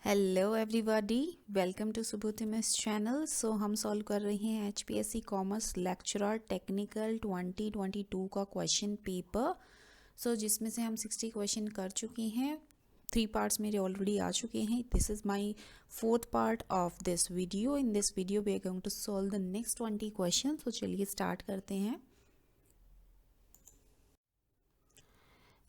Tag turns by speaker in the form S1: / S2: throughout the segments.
S1: Hello everybody, welcome to सुबोधिमस channel. So हम solve कर रहे हैं एचपीएससी कॉमर्स लेक्चरर टेक्निकल 2022 का क्वेश्चन पेपर। जिसमें से हम 60 क्वेश्चन कर चुके हैं। 3 पार्ट्स मेरे ऑलरेडी आ चुके हैं। This is my 4th part of this video. In this video we are going to solve the next 20 question. चलिए स्टार्ट करते हैं।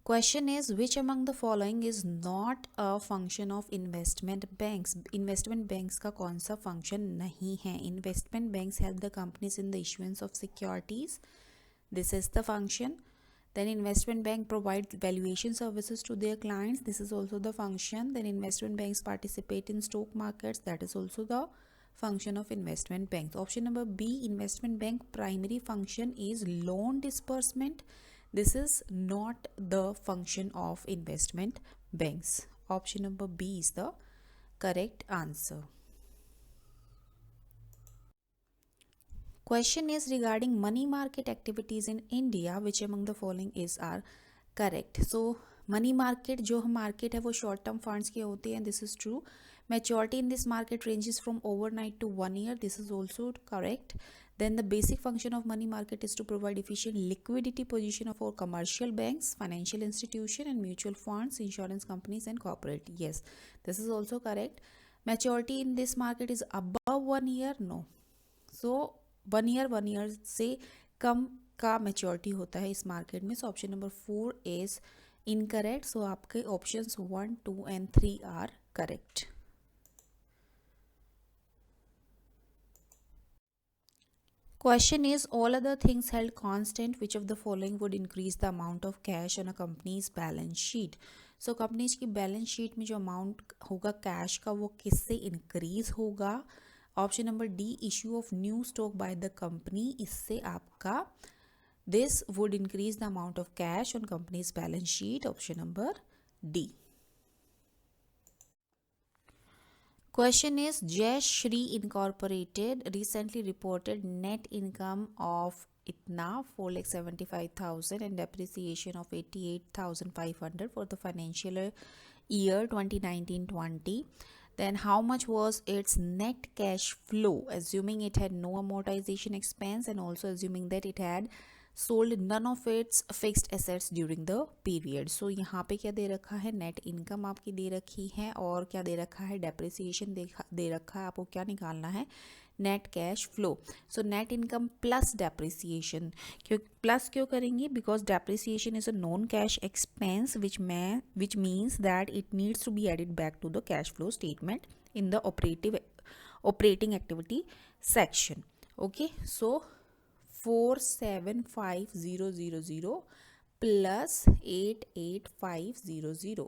S1: Question is, which among the following is not a function of investment banks? Investment banks का कौन सा function नहीं है? Investment banks help the companies in the issuance of securities. This is the function. Then investment bank provide valuation services to their clients. This is also the function. Then investment banks participate in stock markets. That is also the function of investment banks. Option number B, investment bank primary function is loan disbursement. This is not the function of investment banks. Option number B is the correct answer. Question is regarding money market activities in India. Which among the following are correct? So money market जो हम market है वो short term funds के होते हैं. This is true. Maturity in this market ranges from overnight to 1 year. This is also correct. Then the basic function of money market is to provide efficient liquidity position for commercial banks, financial institution and mutual funds, insurance companies and corporate. Yes, this is also correct. Maturity in this market is above 1 year. No. So 1 year से कम का maturity होता है इस market में. So option number 4 is incorrect. So आपके options 1, 2 and 3 are correct. Question is, all other things held constant, which of the following would increase the amount of cash on a company's balance sheet? So companies की balance sheet में जो amount होगा cash का वो किससे increase होगा? Option number D, issue of new stock by the company. इससे आपका this would increase the amount of cash on companies balance sheet. Option number D. Question is, Jayashree Incorporated recently reported net income of itna 4,75,000 and depreciation of 88,500 for the financial year 2019-20. Then how much was its net cash flow, assuming it had no amortization expense and also assuming that it had sold none of its fixed assets during the period. So यहाँ पे क्या दे रखा है? Net income आपकी दे रखी है और क्या दे रखा है? डेप्रिसिएशन दे रखा है. आपको क्या निकालना है? Net cash flow. So net income plus depreciation. क्यों प्लस क्यों करेंगे? Because depreciation is a non cash expense which means that it needs to be added back to the cash flow statement in the operating activity section. Okay, so 475,000 plus 88,500.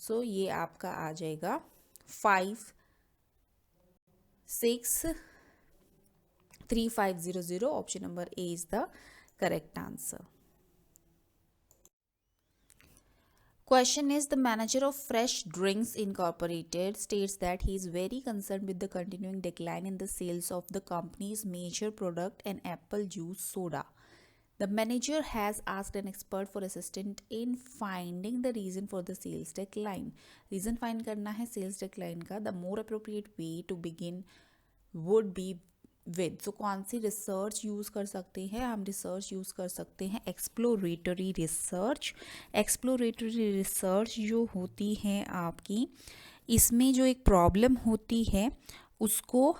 S1: So ये आपका आ जाएगा 563500. Option number A is the correct answer. Question is, the manager of Fresh Drinks Incorporated states that he is very concerned with the continuing decline in the sales of the company's major product, an apple juice soda. The manager has asked an expert for assistance in finding the reason for the sales decline. Reason find करना है sales decline का. The more appropriate way to begin would be with. So कौन सी research use कर सकते हैं? हम research use कर सकते हैं एक्सप्लोरेटरी रिसर्च. एक्सप्लोरेटरी रिसर्च जो होती है आपकी, इसमें जो एक प्रॉब्लम होती है उसको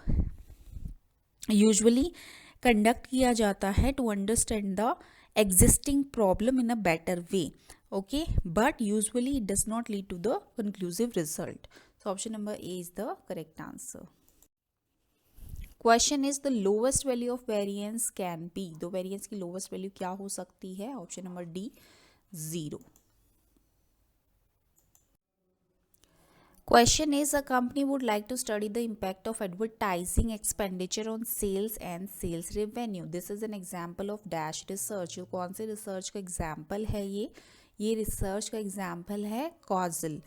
S1: यूजुअली कंडक्ट किया जाता है to understand the existing problem in a better way. Okay, but usually it does not lead to the conclusive result. So option number A is the correct answer. Question is, the lowest value of variance can be. तो variance की lowest value क्या हो सकती है? Option number D 0. Question is, a company would like to study the impact of advertising expenditure on sales and sales revenue. This is an example of dash research. कौन से research का example है ये research का example है causal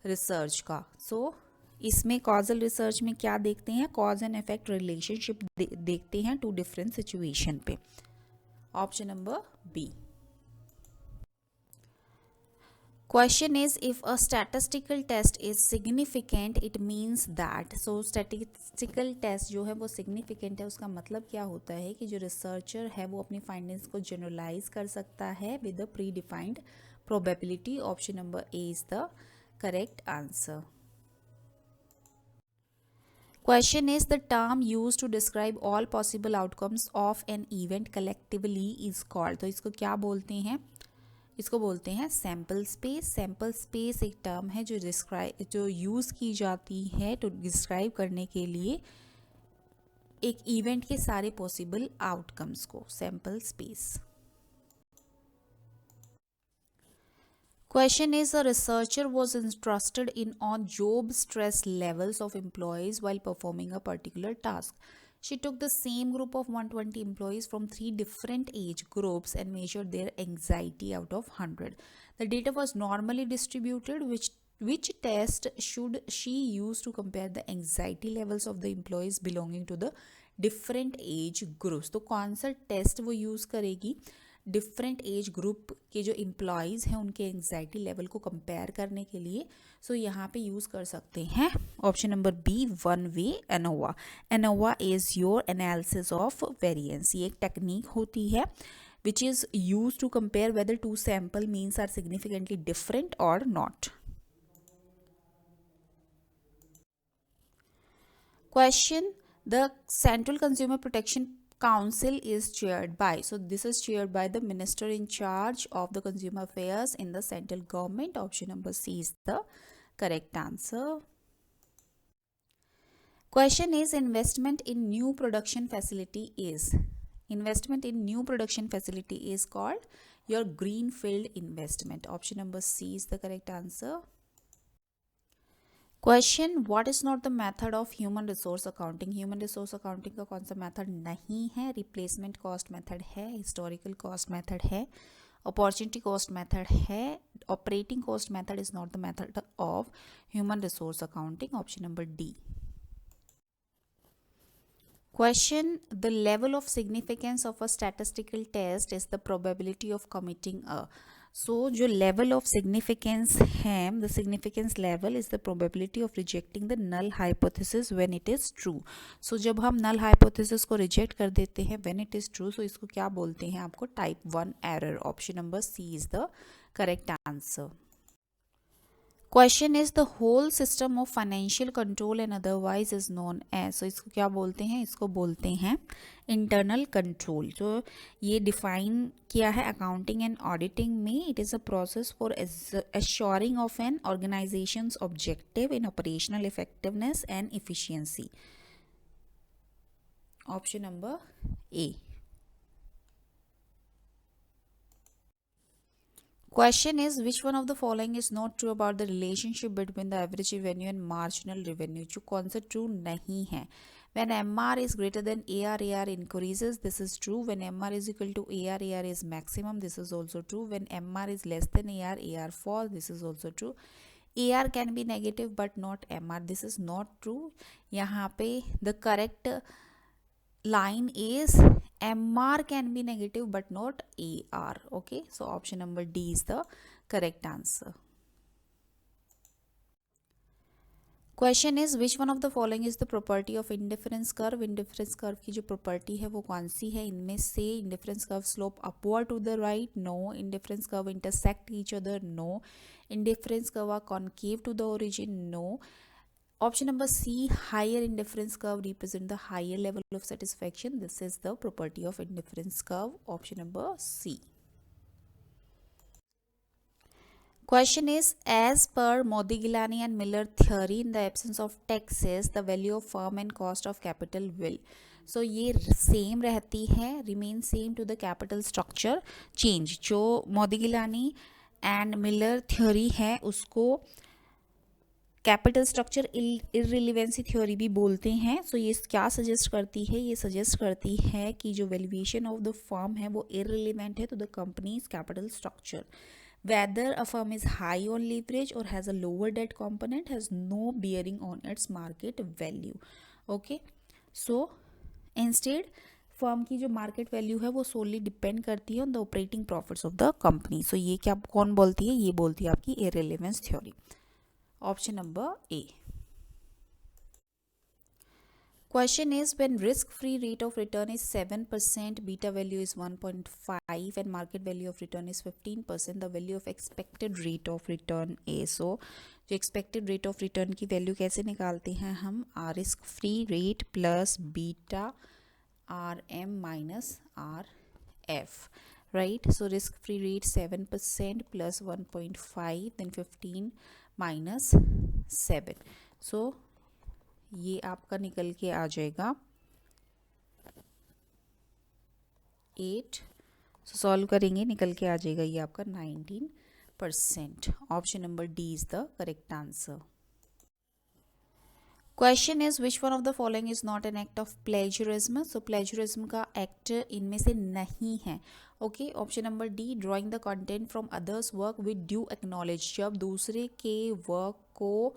S1: research का. सो इसमें causal research में क्या देखते हैं? कॉज एंड इफेक्ट रिलेशनशिप देखते हैं टू डिफरेंट सिचुएशन पे. Option number B. Question is, if a statistical test is significant it means that. So statistical test जो है वो significant है, उसका मतलब क्या होता है कि जो रिसर्चर है वो अपनी फाइंडिंग्स को जनरलाइज कर सकता है with a pre defined probability. Option number A is the correct answer. Question is, the term used to describe all possible outcomes of an event collectively is called. तो इसको क्या बोलते हैं? इसको बोलते हैं सैम्पल स्पेस. सैम्पल स्पेस एक term है जो यूज़ की जाती है टू डिस्क्राइब करने के लिए एक इवेंट के सारे पॉसिबल आउटकम्स को. Sample space. Question is, a researcher was interested in on job stress levels of employees while performing a particular task. She took the same group of 120 employees from 3 different age groups and measured their anxiety out of 100. The data was normally distributed. Which test should she use to compare the anxiety levels of the employees belonging to the different age groups? तो कौन सा test वो use करेगी different age group के जो employees हैं उनके anxiety level को कंपेयर करने के लिए? सो यहाँ पे यूज़ कर सकते हैं option number B, one way ANOVA. ANOVA is your analysis of variance. ये एक टेक्निक होती है which is use to compare whether two sample means are significantly different और not. Question, the Central Consumer Protection Council is chaired by. So this is chaired by the minister in charge of the consumer affairs in the central government. Option number C is the correct answer. Question is, investment in new production facility is. Investment in new production facility is called your greenfield investment. Option number C is the correct answer. Question, what is not the method of human resource accounting. Human resource accounting का कौन सा method नहीं है? Replacement cost method है, historical cost method है, opportunity cost method है. Operating cost method is not the method of human resource accounting. Option number D. Question, the level of significance of a statistical test is the probability of committing a. So जो level of significance है, the significance level is the probability of rejecting the null hypothesis when it is true. So जब हम null hypothesis को reject कर देते हैं when it is true, so इसको क्या बोलते हैं आपको? type 1 error. Option number C is the correct answer. Question is, the whole system of financial control and otherwise is known as. So इसको क्या बोलते हैं? इसको बोलते हैं इंटरनल कंट्रोल. जो ये डिफाइन किया है अकाउंटिंग एंड ऑडिटिंग में, it is a process for assuring of an organisations objective in operational effectiveness and efficiency. Option number A. Question is, which one of the following is not true about the relationship between the average revenue and marginal revenue? जो कौन सा true नहीं है? When MR is greater than AR, AR increases. This is true. When MR is equal to AR, AR is maximum. This is also true. When MR is less than AR, AR falls. This is also true. AR can be negative but not MR. This is not true. यहाँ पे the correct line is MR can be negative but not AR. Okay, so option number D is the correct answer. Question is, which one of the following is the property of indifference curve? Indifference curve की जो property है वो कौन सी है? इनमें से indifference curve slope upward to the right? No. Indifference curve intersect each other? No. Indifference curve are concave to the origin? No. Option number C, higher indifference curve represent the higher level of satisfaction. This is the property of indifference curve. Option number C. Question is, as per Modigliani and Miller theory, in the absence of taxes, the value of firm and cost of capital will. So ये same रहती है, remain same to the capital structure change. जो Modigliani and Miller theory है उसको capital structure irrelevancy theory भी बोलते हैं. सो ये क्या सजेस्ट करती है? ये सजेस्ट करती है कि जो वैल्यूएशन ऑफ द फर्म है वो इररिलेवेंट है to the company's capital structure. Whether a firm is high on leverage और has a lower debt component has no bearing on its market value. Okay, so instead firm की जो market value है वो सोली depend करती है on the operating profits of the company. So ये क्या कौन बोलती है? ये बोलती है आपकी irrelevance theory. Option number A. Question is, when risk-free rate of return is 7%, beta value is 1.5 and market value of return is 15%, the value of expected rate of return is. So, जो expected rate of return की value कैसे निकालते हैं हम? risk-free rate plus beta RM minus RF, right? So, risk-free rate 7% plus 1.5 then 15 minus 7. So, ये आपका निकल के आ जाएगा 8. सो सॉल्व करेंगे, निकल के आ जाएगा ये आपका 19%. Option number D is the correct answer. Question is, which one of the following is not an act of plagiarism. So plagiarism का एक्ट इनमें से नहीं है. Okay, option number D, drawing the content from others work with due acknowledge. जब दूसरे के work को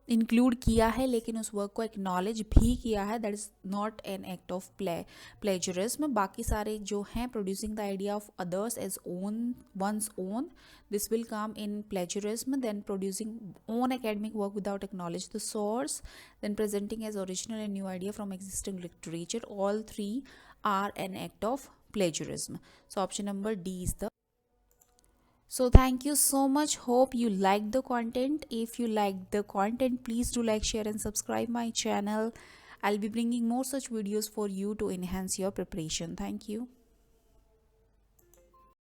S1: include किया है लेकिन उस वर्क को एक्नॉलेज भी किया है, that is not an act of plagiarism. बाकी सारे जो हैं, producing the idea of others as own ones own, this will come in plagiarism. Then producing own academic work without acknowledge the source, then presenting as original and new idea from existing literature, all three are an act of plagiarism. So option number D is the. So thank you so much. Hope you liked the content. If you liked the content, please do like, share and subscribe my channel. I'll be bringing more such videos for you to enhance your preparation. Thank you.